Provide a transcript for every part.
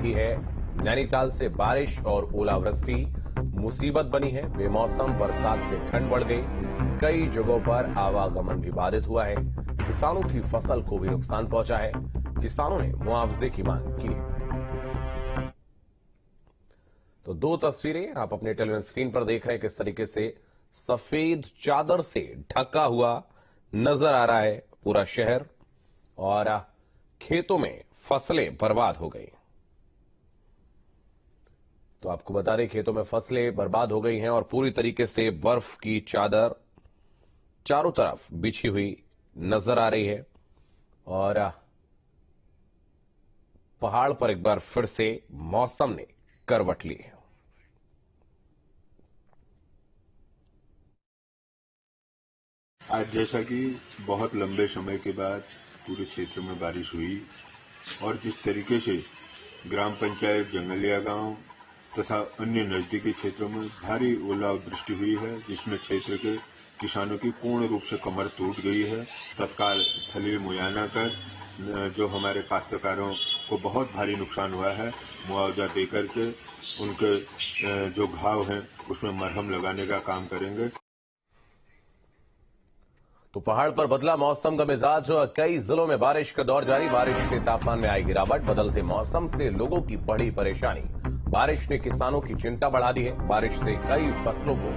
रही है। नैनीताल से बारिश और ओलावृष्टि मुसीबत बनी है। बेमौसम बरसात से ठंड बढ़ गई। कई जगहों पर आवागमन भी बाधित हुआ है। किसानों की फसल को भी नुकसान पहुंचा है। किसानों ने मुआवजे की मांग की है। तो दो तस्वीरें आप अपने टेलीविजन स्क्रीन पर देख रहे हैं। किस तरीके से सफेद चादर से ढका हुआ नजर आ रहा है पूरा शहर और खेतों में फसलें बर्बाद हो गई। तो आपको बता दें, खेतों में फसलें बर्बाद हो गई हैं और पूरी तरीके से बर्फ की चादर चारों तरफ बिछी हुई नजर आ रही है। और पहाड़ पर एक बार फिर से मौसम ने करवट ली है। आज जैसा कि बहुत लंबे समय के बाद पूरे क्षेत्र में बारिश हुई और जिस तरीके से ग्राम पंचायत जंगलिया गांव तथा अन्य नजदीकी क्षेत्रों में भारी ओलावृष्टि हुई है, जिसमें क्षेत्र के किसानों की पूर्ण रूप से कमर टूट गई है। तत्काल स्थलीय मुआयना कर जो हमारे काश्तकारों को बहुत भारी नुकसान हुआ है, मुआवजा देकर के उनके जो घाव हैं उसमें मरहम लगाने का काम करेंगे। तो पहाड़ पर बदला मौसम का मिजाज। कई जिलों में बारिश का दौर जारी। बारिश से तापमान में आई गिरावट। बदलते मौसम से लोगों की बड़ी परेशानी। बारिश ने किसानों की चिंता बढ़ा दी है। बारिश से कई फसलों को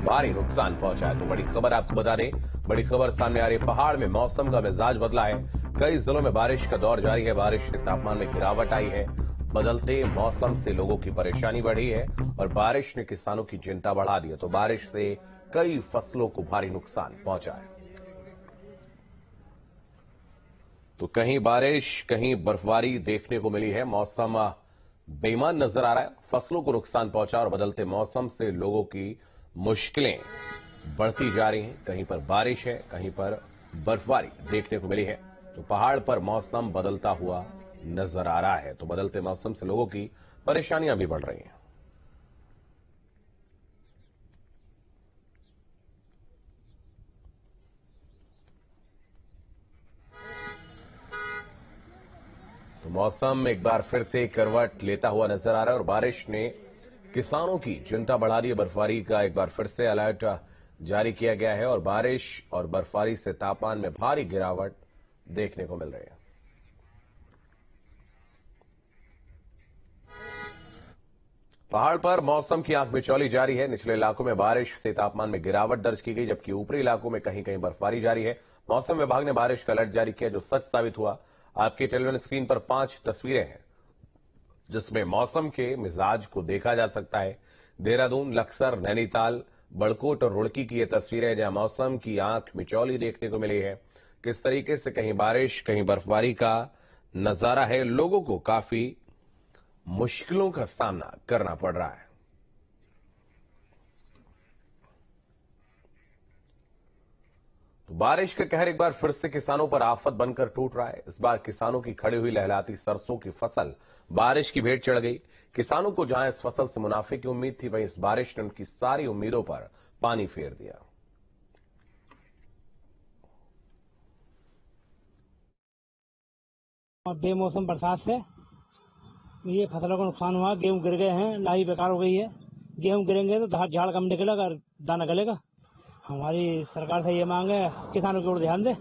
भारी नुकसान पहुंचा है। तो बड़ी खबर आपको बता दें, बड़ी खबर सामने आ रही है। पहाड़ में मौसम का मिजाज बदला है। कई जिलों में बारिश का दौर जारी है। बारिश से तापमान में गिरावट आई है। बदलते मौसम से लोगों की परेशानी बढ़ी है और बारिश ने किसानों की चिंता बढ़ा दी है। तो बारिश से कई फसलों को भारी नुकसान पहुंचा है। तो कहीं बारिश, कहीं बर्फबारी देखने को मिली है। मौसम बेईमान नजर आ रहा है। फसलों को नुकसान पहुंचा और बदलते मौसम से लोगों की मुश्किलें बढ़ती जा रही हैं। कहीं पर बारिश है, कहीं पर बर्फबारी देखने को मिली है। तो पहाड़ पर मौसम बदलता हुआ नजर आ रहा है। तो बदलते मौसम से लोगों की परेशानियां भी बढ़ रही हैं। तो मौसम एक बार फिर से करवट लेता हुआ नजर आ रहा है और बारिश ने किसानों की चिंता बढ़ा दी है। बर्फबारी का एक बार फिर से अलर्ट जारी किया गया है और बारिश और बर्फबारी से तापमान में भारी गिरावट देखने को मिल रही है। पहाड़ पर मौसम की आंख मिचौली जारी है। निचले इलाकों में बारिश से तापमान में गिरावट दर्ज की गई, जबकि ऊपरी इलाकों में कहीं कहीं बर्फबारी जारी है। मौसम विभाग ने बारिश का अलर्ट जारी किया, जो सच साबित हुआ। आपकी टेलीविजन स्क्रीन पर 5 तस्वीरें हैं जिसमें मौसम के मिजाज को देखा जा सकता है। देहरादून, लक्सर, नैनीताल, बड़कोट और रुड़की की ये तस्वीरें, जहां मौसम की आंख मिचौली देखने को मिली है। किस तरीके से कहीं बारिश, कहीं बर्फबारी का नजारा है। लोगों को काफी मुश्किलों का सामना करना पड़ रहा है। तो बारिश का कहर एक बार फिर से किसानों पर आफत बनकर टूट रहा है। इस बार किसानों की खड़ी हुई लहलाती सरसों की फसल बारिश की भेंट चढ़ गई। किसानों को जहां इस फसल से मुनाफे की उम्मीद थी, वहीं इस बारिश ने उनकी सारी उम्मीदों पर पानी फेर दिया। और बेमौसम बरसात से ये फसलों को नुकसान हुआ। गेहूं गिर गए हैं, लाई बेकार हो गई है। गेहूं गिरेंगे तो झाड़ कम निकलेगा और दाना गलेगा। हमारी सरकार से ये मांग है, किसानों की ओर ध्यान दे।